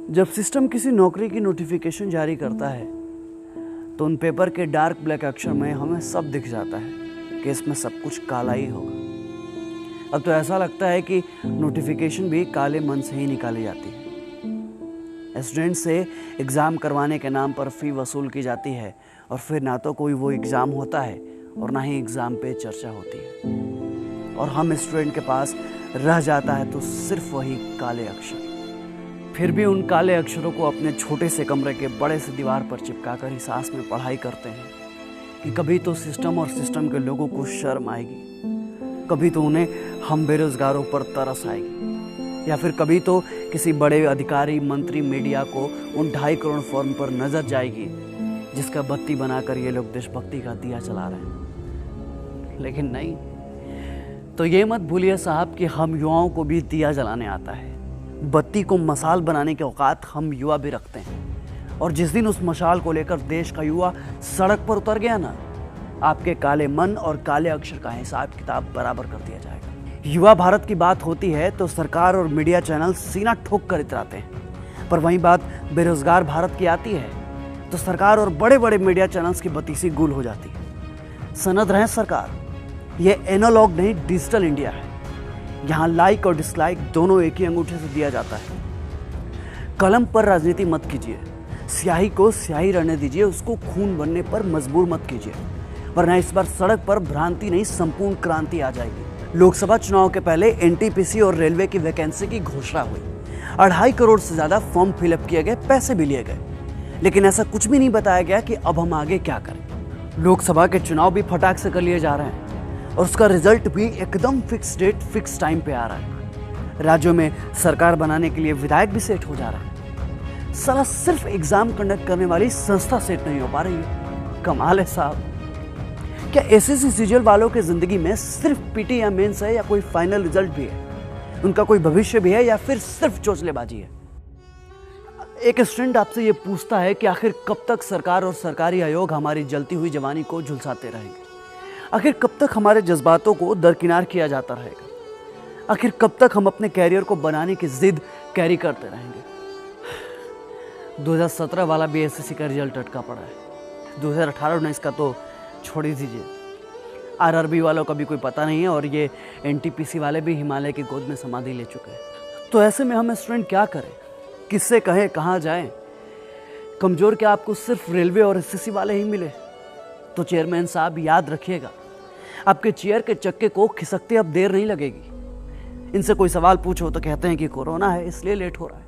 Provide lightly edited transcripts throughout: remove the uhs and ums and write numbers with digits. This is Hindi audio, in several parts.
जब सिस्टम किसी नौकरी की नोटिफिकेशन जारी करता है तो उन पेपर के डार्क ब्लैक अक्षर में हमें सब दिख जाता है कि इसमें सब कुछ काला ही होगा। अब तो ऐसा लगता है कि नोटिफिकेशन भी काले मन से ही निकाली जाती है। स्टूडेंट से एग्ज़ाम करवाने के नाम पर फ़ी वसूल की जाती है और फिर ना तो कोई वो एग्ज़ाम होता है और ना ही एग्ज़ाम पे चर्चा होती है, और हम स्टूडेंट के पास रह जाता है तो सिर्फ वही काले अक्षर। फिर भी उन काले अक्षरों को अपने छोटे से कमरे के बड़े से दीवार पर चिपका कर ही सांस में पढ़ाई करते हैं कि कभी तो सिस्टम और सिस्टम के लोगों को शर्म आएगी, कभी तो उन्हें हम बेरोजगारों पर तरस आएगी, या फिर कभी तो किसी बड़े अधिकारी मंत्री मीडिया को उन 2.5 करोड़ फॉर्म पर नजर जाएगी जिसका बत्ती बनाकर ये लोग देशभक्ति का दिया चला रहे हैं। लेकिन नहीं, तो ये मत भूलिए साहब कि हम युवाओं को भी दिया जलाने आता है। बत्ती को मसाल बनाने के औकात हम युवा भी रखते हैं, और जिस दिन उस मशाल को लेकर देश का युवा सड़क पर उतर गया ना, आपके काले मन और काले अक्षर का हिसाब किताब बराबर कर दिया जाएगा। युवा भारत की बात होती है तो सरकार और मीडिया चैनल सीना ठोक कर इतराते हैं, पर वहीं बात बेरोजगार भारत की आती है तो सरकार और बड़े बड़े मीडिया चैनल्स की बत्तीसी गुल हो जाती है। सनद रहे सरकार, ये एनालॉग नहीं डिजिटल इंडिया है। यहाँ लाइक और डिसलाइक दोनों एक ही अंगूठे से दिया जाता है। कलम पर राजनीति मत कीजिए, स्याही को स्याही रहने दीजिए, उसको खून बनने पर मजबूर मत कीजिए, वरना इस बार सड़क पर भ्रांति नहीं संपूर्ण क्रांति आ जाएगी। लोकसभा चुनाव के पहले एनटीपीसी और रेलवे की वैकेंसी की घोषणा हुई, 2.5 करोड़ से ज्यादा फॉर्म फिलअप किए गए, पैसे भी लिए गए, लेकिन ऐसा कुछ भी नहीं बताया गया कि अब हम आगे क्या करें। लोकसभा के चुनाव भी फटाक से कर लिए जा रहे हैं और उसका रिजल्ट भी एकदम फिक्स डेट फिक्स टाइम पे आ रहा है। राज्यों में सरकार बनाने के लिए विधायक भी सेट हो जा रहा है। साला सिर्फ एग्जाम कंडक्ट करने वाली संस्था सेट नहीं हो पा रही है। कमाल है साहब। क्या एसएससी सीजीएल वालों की जिंदगी में सिर्फ पीटी या मेंस है, या कोई फाइनल रिजल्ट भी है? उनका कोई भविष्य भी है, या फिर सिर्फ चोचलेबाजी है? एक स्टूडेंट आपसे ये पूछता है कि आखिर कब तक सरकार और सरकारी आयोग हमारी जलती हुई जवानी को झुलसाते रहेंगे? आखिर कब तक हमारे जज्बातों को दरकिनार किया जाता रहेगा? आखिर कब तक हम अपने कैरियर को बनाने की जिद कैरी करते रहेंगे? 2017 वाला भी एसएससी का रिजल्ट अटका पड़ा है। 2018-19 का तो छोड़ ही दीजिए। आरआरबी वालों का भी कोई पता नहीं है, और ये एनटीपीसी वाले भी हिमालय की गोद में समाधि ले चुके हैं। तो ऐसे में हम स्टूडेंट क्या करें? किससे कहें, कहाँ जाएं? कमजोर क्या आपको सिर्फ रेलवे और एसएससी वाले ही मिले? तो चेयरमैन साहब याद रखिएगा, आपके चेयर के चक्के को खिसकते अब देर नहीं लगेगी। इनसे कोई सवाल पूछो तो कहते हैं कि कोरोना है इसलिए लेट हो रहा है।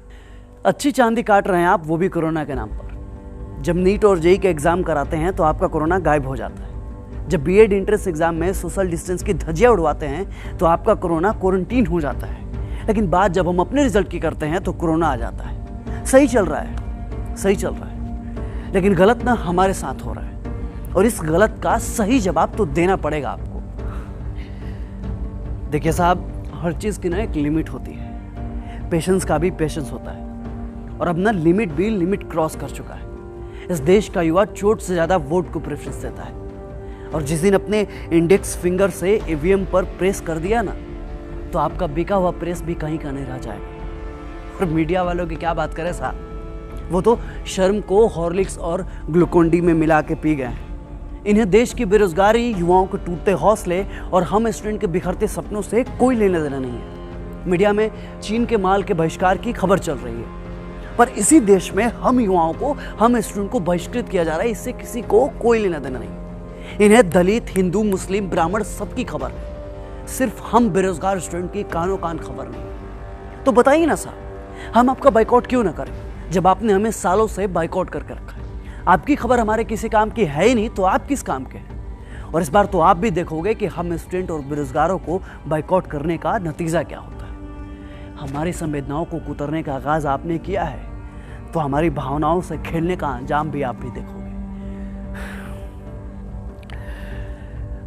अच्छी चांदी काट रहे हैं आप, वो भी कोरोना के नाम पर। जब नीट और जेईई के एग्जाम कराते हैं तो आपका कोरोना गायब हो जाता है। जब बीएड एंट्रेंस एग्जाम में सोशल डिस्टेंस की धज्जियां उड़वाते हैं तो आपका कोरोना क्वारंटीन हो जाता है। लेकिन बात जब हम अपने रिजल्ट की करते हैं तो कोरोना आ जाता है। सही चल रहा है, सही चल रहा है, लेकिन गलत ना हमारे साथ हो रहा है, और इस गलत का सही जवाब तो देना पड़ेगा आपको। देखिए साहब, हर चीज की ना एक लिमिट होती है। पेशेंस का भी पेशेंस होता है, और अब ना लिमिट भी लिमिट क्रॉस कर चुका है। इस देश का युवा चोट से ज्यादा वोट को प्रेफरेंस देता है, और जिस दिन अपने इंडेक्स फिंगर से ईवीएम पर प्रेस कर दिया ना, तो आपका बिका हुआ प्रेस भी कहीं का नहीं रह जाएगा। और मीडिया वालों की क्या बात करें साहब, वो तो शर्म को हॉर्लिक्स और ग्लूकोन डी में मिला के पी गए हैं। इन्हें देश की बेरोजगारी, युवाओं के टूटते हौसले और हम स्टूडेंट के बिखरते सपनों से कोई लेना देना नहीं है। मीडिया में चीन के माल के बहिष्कार की खबर चल रही है, पर इसी देश में हम युवाओं को, हम स्टूडेंट को बहिष्कृत किया जा रहा है। इससे किसी को कोई लेना देना नहीं। इन्हें दलित, हिंदू, मुस्लिम, ब्राह्मण सबकी खबर है, सिर्फ हम बेरोजगार स्टूडेंट की कानों कान खबर नहीं। तो बताइए ना साहब, हम आपका बाइकआउट क्यों ना करें, जब आपने हमें सालों से बाइकआउट करके रखा है? आपकी खबर हमारे किसी काम की है ही नहीं, तो आप किस काम के हैं? और इस बार तो आप भी देखोगे कि हम स्टूडेंट और बेरोजगारों को बाइकआउट करने का नतीजा क्या होता है। हमारी संवेदनाओं को कुतरने का आगाज आपने किया है, तो हमारी भावनाओं से खेलने का अंजाम भी आप भी देखोगे।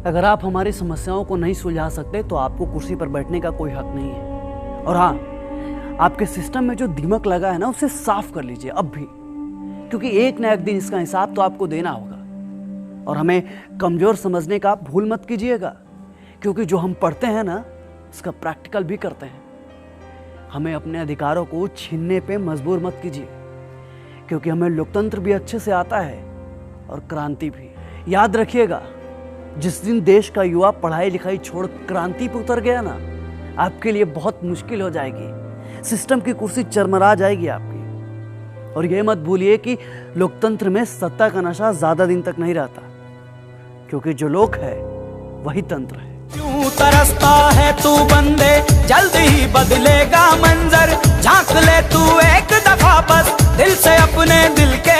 अगर आप हमारी समस्याओं को नहीं सुलझा सकते तो आपको कुर्सी पर बैठने का कोई हक नहीं है। और हाँ, आपके सिस्टम में जो दीमक लगा है ना, उसे साफ कर लीजिए अब भी, क्योंकि एक ना एक दिन इसका हिसाब तो आपको देना होगा। और हमें कमजोर समझने का भूल मत कीजिएगा, क्योंकि जो हम पढ़ते हैं ना, उसका प्रैक्टिकल भी करते हैं। हमें अपने अधिकारों को छीनने पे मजबूर मत कीजिए, क्योंकि हमें लोकतंत्र भी अच्छे से आता है और क्रांति भी। याद रखिएगा, जिस दिन देश का युवा पढ़ाई लिखाई छोड़ क्रांति पर उतर गया ना, आपके लिए बहुत मुश्किल हो जाएगी। सिस्टम की कुर्सी चरमरा जाएगी आपकी। और ये मत भूलिए कि लोकतंत्र में सत्ता का नशा ज्यादा दिन तक नहीं रहता, क्योंकि जो लोक है वही तंत्र है। क्यों तरसता है तू बंदे, जल्द ही बदलेगा मंजर। झांक ले तू एक दफा बस दिल से अपने दिल के